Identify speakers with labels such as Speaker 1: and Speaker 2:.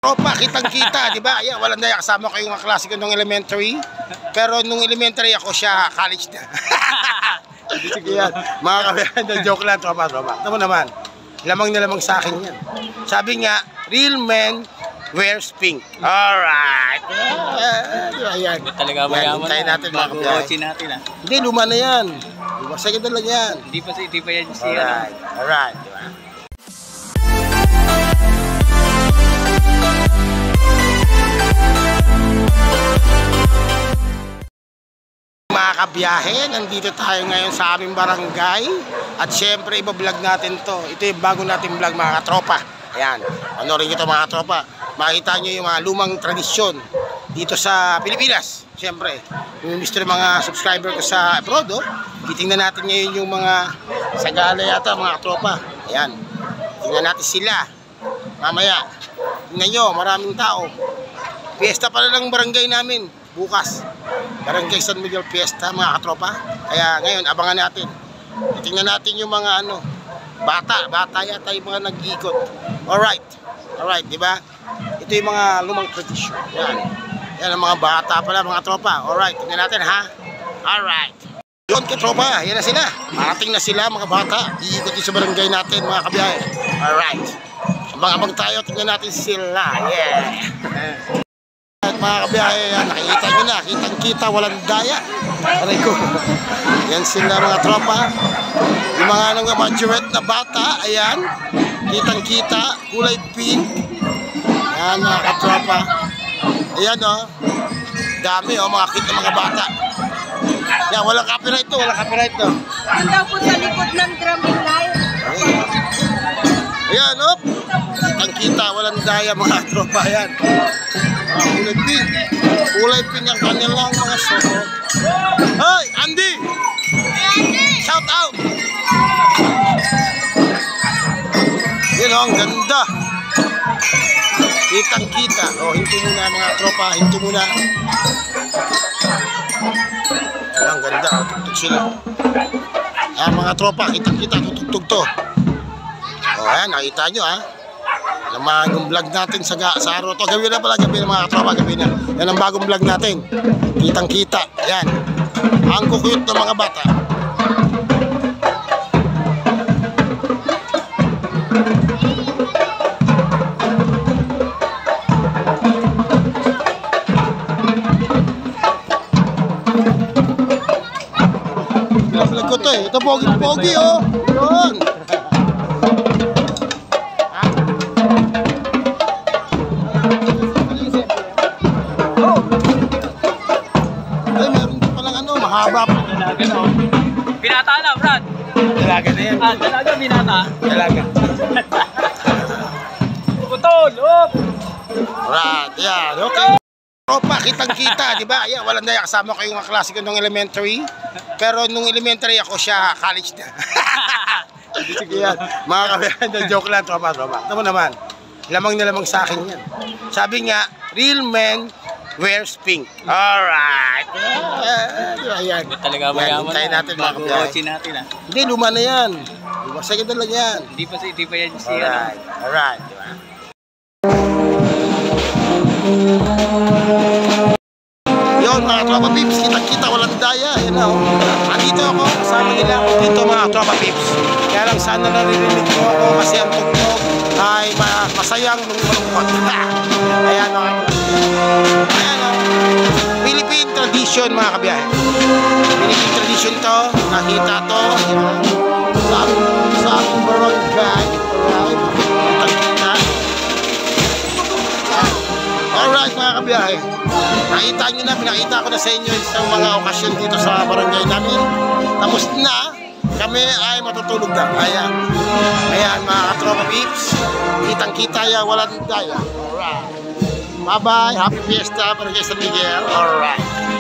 Speaker 1: Tropa, kitang-kita, di ba? Ayan, walang daya, kasama ko yung mga klase ko nung elementary. Pero nung elementary ako, siya college na. Yan, mga kabayan, joke lang, tropa. Tama naman, lamang na lamang sa akin yan. Sabi nga, real men wears pink. Alright. Ayan.
Speaker 2: Talaga mayaman
Speaker 1: tayo natin, mga kabayan.
Speaker 2: Natin, ha?
Speaker 1: Hindi, luma na yan. Second na lang yan.
Speaker 2: Hindi pa yan siya.
Speaker 1: Alright, di ba? Mga kabiyahe, nandito tayo ngayon sa aming barangay. At syempre, iba-vlog natin to. Ito yung bago natin vlog, mga katropa. Ayan, panorin nyo ito, mga katropa. Makita nyo yung mga lumang tradisyon dito sa Pilipinas. Syempre, yung gusto ng mga subscriber ko sa abroad, titingnan natin ngayon yung mga sagala yata, mga katropa. Ayan, tingnan natin sila. Mamaya, tingnan nyo, maraming tao. Fiesta pala ng barangay namin bukas, Barangay San Miguel Fiesta, mga katropa. Kaya ngayon, abangan natin. Titingnan natin yung mga bata yata yung mga nag-iikot. Alright, di ba? Ito yung mga lumang tradisyon. Yan ang mga bata pala, mga tropa. Alright, tingnan natin, ha? Alright. Yun, katropa, yan na sila. Parating na sila, mga bata. Iikot din sa barangay natin, mga kabiyahe. Alright. Abang-abang tayo, tingnan natin sila. Yeah. Mga kabiyahe, nakikita nyo na, kitang-kita, walang daya. Aray ko. Yan sila, mga tropa. Yung mga maturate na bata, ayan, kitang-kita, kulay pink. Ayan, mga katropa. Ayan, dami, mga cute na mga bata. Yan, walang copyright to,
Speaker 3: Yan daw po sa likod ng drumming line.
Speaker 1: Ayan, kitang-kita, walang daya, mga tropa. Ayan. Kulay pink ang kanilang mga suot. Hey, Andy! Shout out! Yun, ang ganda. Kitang-kita. Hinto muna, mga tropa. Hinto muna. Ang ganda. Tutugtog sila. Mga tropa, kitang-kita. Tutugtog to. Ayan, nakita nyo, naman yung vlog natin sa araw to. Gabi na mga tropa, gabi na. Yan ang bagong vlog natin. Kitang-kita. Yan. Ang kukuyot ng mga bata. Vlog ko to Ito pogi-pogi, Yun. Mahaba pa.
Speaker 2: Dalaga na, Binata na, Brad.
Speaker 1: Dalaga na yan.
Speaker 2: Dalaga, binata.
Speaker 1: Dalaga.
Speaker 2: Putol,
Speaker 1: Brad, yan, okay. Tropa, kitang-kita, di ba? Ayan, walang daya, kasama ko yung mga klase ko nung elementary. Pero nung elementary ako, siya college na. Yan, mga kabayan, joke lang, tropa. Tama naman, lamang na lamang sa akin yan. Sabi nga, real men wears pink. Alright. Ayan.
Speaker 2: Talaga mayaman,
Speaker 1: tayo natin, mga kabiyahe.
Speaker 2: Natin, ha?
Speaker 1: Hindi, luma na yan. Second na lang yan.
Speaker 2: Hindi pa yan siya.
Speaker 1: Alright, di ba? Yun, mga tropa peeps, kitang-kita, walang daya. Yan na, andito ako, kasama nila ako dito, mga tropa peeps. Kaya lang sana naririnig ko ako kasi ang tugtog ay masayang malungkot. Ayan, Philippine tradition, mga kabiyahe. Philippine tradition to, nakita to sa aming barangay. Alright, mga kabiyahe, nakita nyo na, pinakita ko na sa inyo sa mga okasyon dito sa barangay namin. Tapos na, kami ay matutulog na. Ayan, mga katropa peeps, kitang-kita ya, walang daya. Alright, bye-bye, happy fiesta, Barangay San Miguel. Alright.